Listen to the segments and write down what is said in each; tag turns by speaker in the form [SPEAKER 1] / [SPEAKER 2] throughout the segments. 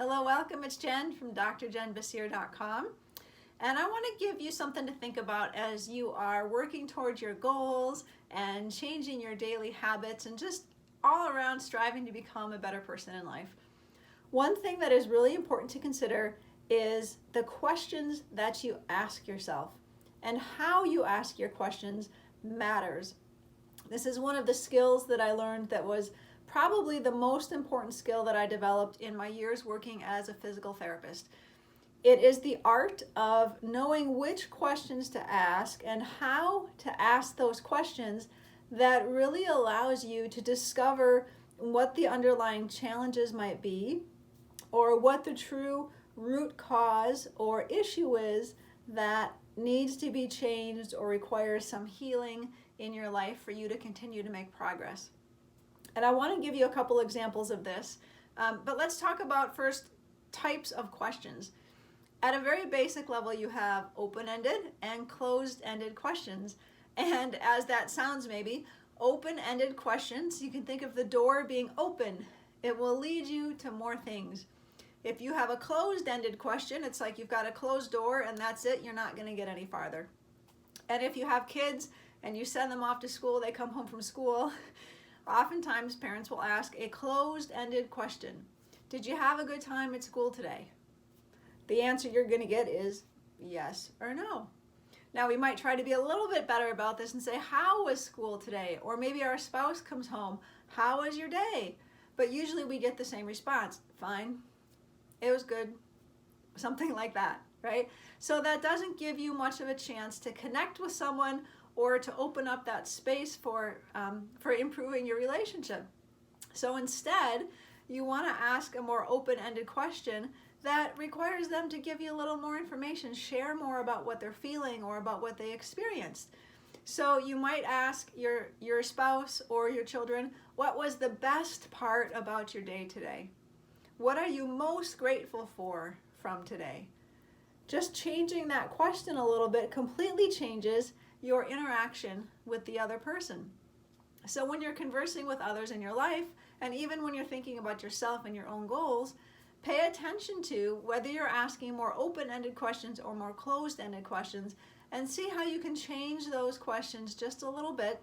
[SPEAKER 1] Hello, welcome. It's Jen from drjenbasir.com. And I want to give you something to think about as you are working towards your goals and changing your daily habits and just all around striving to become a better person in life. One thing that is really important to consider is the questions that you ask yourself, and how you ask your questions matters. This is one of the skills that I learned that was probably the most important skill that I developed in my years working as a physical therapist. It is the art of knowing which questions to ask and how to ask those questions that really allows you to discover what the underlying challenges might be, or what the true root cause or issue is that needs to be changed or requires some healing in your life for you to continue to make progress. And I want to give you a couple examples of this, but let's talk about first types of questions. At a very basic level, you have open-ended and closed-ended questions. And as that sounds maybe, open-ended questions, you can think of the door being open. It will lead you to more things. If you have a closed-ended question, it's like you've got a closed door and that's it, you're not going to get any farther. And if you have kids and you send them off to school, they come home from school, oftentimes parents will ask a closed-ended question. Did you have a good time at school today? The answer you're going to get is yes or no. Now we might try to be a little bit better about this and say, how was school today? Or maybe our spouse comes home, how was your day? But usually we get the same response, fine, it was good, something like that, right? So that doesn't give you much of a chance to connect with someone or to open up that space for improving your relationship. So instead, you want to ask a more open-ended question that requires them to give you a little more information, share more about what they're feeling or about what they experienced. So you might ask your spouse or your children, what was the best part about your day today? What are you most grateful for from today? Just changing that question a little bit completely changes your interaction with the other person. So when you're conversing with others in your life, and even when you're thinking about yourself and your own goals, pay attention to whether you're asking more open-ended questions or more closed-ended questions, and see how you can change those questions just a little bit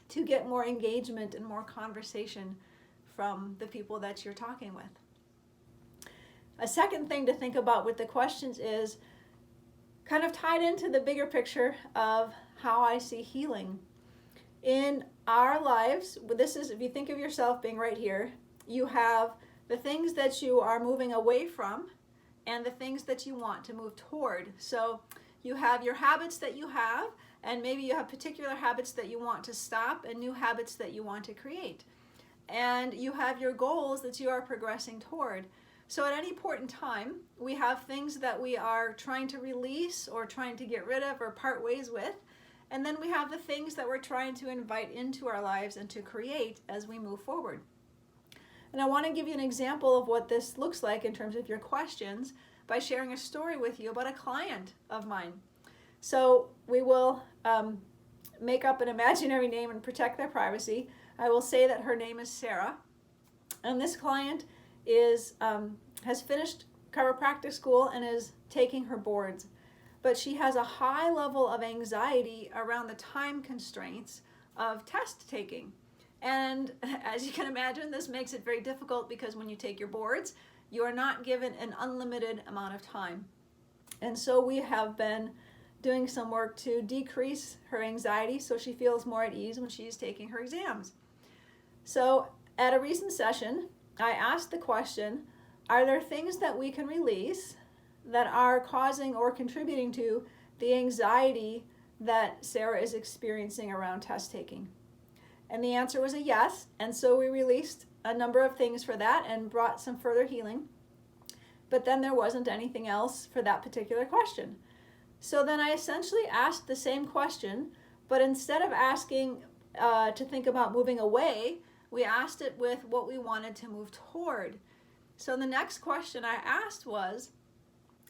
[SPEAKER 1] to get more engagement and more conversation from the people that you're talking with. A second thing to think about with the questions is kind of tied into the bigger picture of how I see healing. In our lives, this is, if you think of yourself being right here, you have the things that you are moving away from and the things that you want to move toward. So you have your habits that you have, and maybe you have particular habits that you want to stop and new habits that you want to create. And you have your goals that you are progressing toward. So at any point in time, we have things that we are trying to release or trying to get rid of or part ways with. And then we have the things that we're trying to invite into our lives and to create as we move forward. And I want to give you an example of what this looks like in terms of your questions by sharing a story with you about a client of mine. So we will make up an imaginary name and protect their privacy. I will say that her name is Sarah. And this client has finished chiropractic school and is taking her boards. But she has a high level of anxiety around the time constraints of test taking. And as you can imagine, this makes it very difficult because when you take your boards, you are not given an unlimited amount of time. And so we have been doing some work to decrease her anxiety so she feels more at ease when she's taking her exams. So at a recent session, I asked the question, are there things that we can release that are causing or contributing to the anxiety that Sarah is experiencing around test taking? And the answer was a yes, and so we released a number of things for that and brought some further healing. But then there wasn't anything else for that particular question. So then I essentially asked the same question, but instead of asking to think about moving away, we asked it with what we wanted to move toward. So the next question I asked was,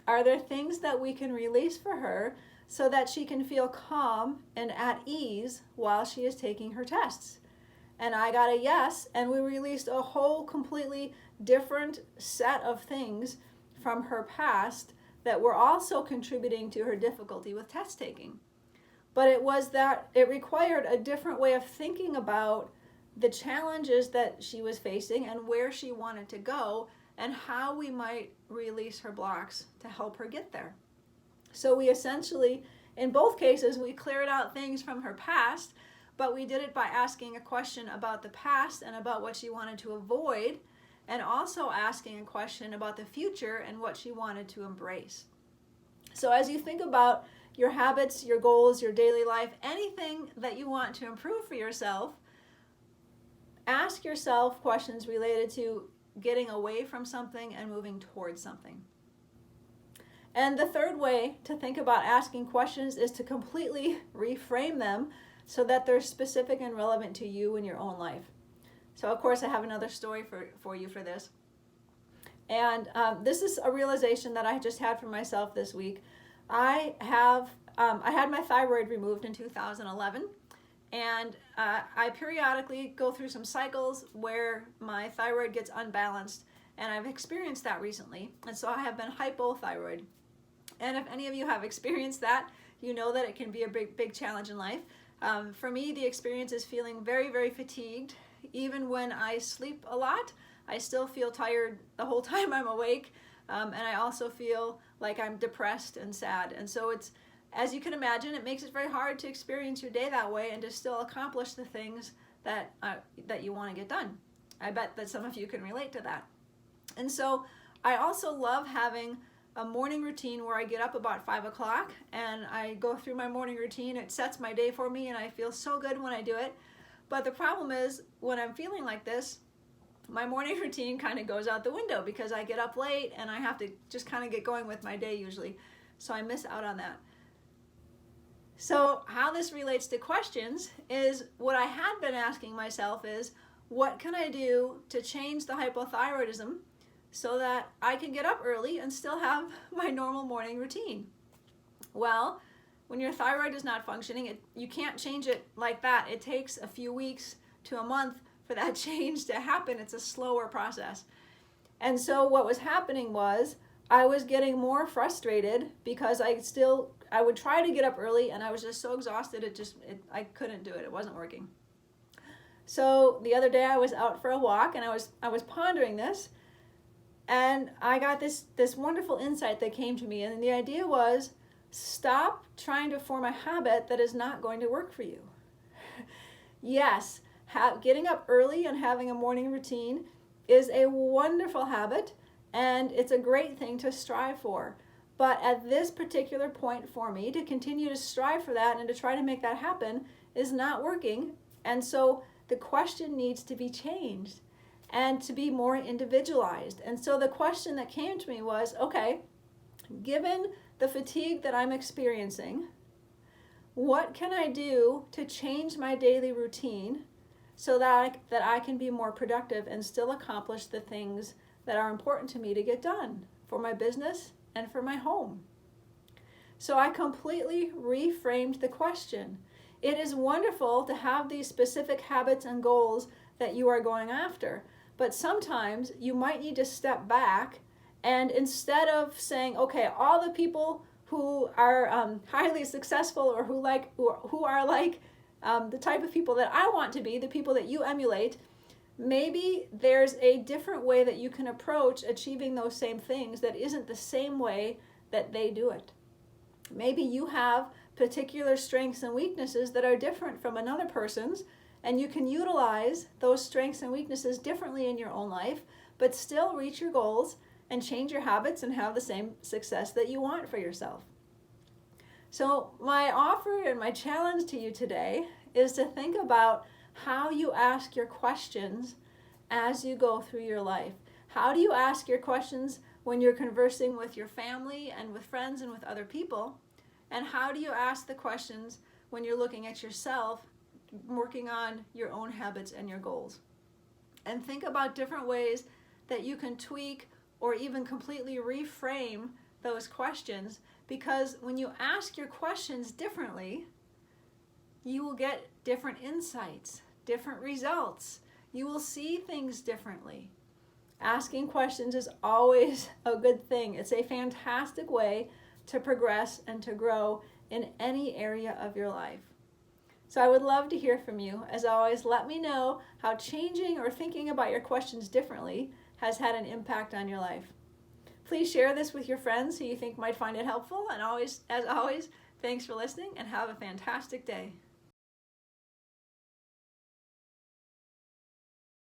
[SPEAKER 1] are there things that we can release for her so that she can feel calm and at ease while she is taking her tests? And I got a yes, and we released a whole completely different set of things from her past that were also contributing to her difficulty with test taking. But it was that it required a different way of thinking about the challenges that she was facing and where she wanted to go and how we might release her blocks to help her get there. So we essentially, in both cases, we cleared out things from her past, but we did it by asking a question about the past and about what she wanted to avoid, and also asking a question about the future and what she wanted to embrace. So as you think about your habits, your goals, your daily life, anything that you want to improve for yourself, ask yourself questions related to getting away from something and moving towards something. And the third way to think about asking questions is to completely reframe them so that they're specific and relevant to you in your own life. So of course I have another story for you for this. And this is a realization that I just had for myself this week. I had my thyroid removed in 2011, and I periodically go through some cycles where my thyroid gets unbalanced, and I've experienced that recently, and so I have been hypothyroid. And if any of you have experienced that, you know that it can be a big challenge in life. For me, the experience is feeling very, very fatigued. Even when I sleep a lot, I still feel tired the whole time I'm awake. And I also feel like I'm depressed and sad. And so it's, as you can imagine, it makes it very hard to experience your day that way and to still accomplish the things that you want to get done. I bet that some of you can relate to that. And so I also love having a morning routine where I get up about 5 o'clock and I go through my morning routine. It sets my day for me and I feel so good when I do it. But the problem is, when I'm feeling like this, my morning routine kind of goes out the window because I get up late and I have to just kind of get going with my day usually. So I miss out on that. So how this relates to questions is, what I had been asking myself is, what can I do to change the hypothyroidism so that I can get up early and still have my normal morning routine? Well, when your thyroid is not functioning, you can't change it like that. It takes a few weeks to a month for that change to happen. It's a slower process. And so what was happening was I was getting more frustrated because I would try to get up early and I was just so exhausted, I couldn't do it. It wasn't working. So the other day I was out for a walk and I was pondering this, and I got this wonderful insight that came to me. And the idea was, stop trying to form a habit that is not going to work for you. Yes, getting up early and having a morning routine is a wonderful habit, and it's a great thing to strive for. But at this particular point for me, to continue to strive for that and to try to make that happen is not working. And so the question needs to be changed and to be more individualized. And so the question that came to me was, okay, given the fatigue that I'm experiencing, what can I do to change my daily routine so that I can be more productive and still accomplish the things that are important to me to get done for my business and for my home? So I completely reframed the question. It is wonderful to have these specific habits and goals that you are going after, but sometimes you might need to step back, and instead of saying, okay, all the people who are highly successful or who are like the type of people that I want to be, the people that you emulate, maybe there's a different way that you can approach achieving those same things that isn't the same way that they do it. Maybe you have particular strengths and weaknesses that are different from another person's, and you can utilize those strengths and weaknesses differently in your own life, but still reach your goals and change your habits and have the same success that you want for yourself. So my offer and my challenge to you today is to think about how you ask your questions as you go through your life. How do you ask your questions when you're conversing with your family and with friends and with other people? And how do you ask the questions when you're looking at yourself, working on your own habits and your goals? And think about different ways that you can tweak or even completely reframe those questions, because when you ask your questions differently, you will get different insights, different results. You will see things differently. Asking questions is always a good thing. It's a fantastic way to progress and to grow in any area of your life. So I would love to hear from you. As always, let me know how changing or thinking about your questions differently has had an impact on your life. Please share this with your friends who you think might find it helpful. And as always, thanks for listening and have a fantastic day.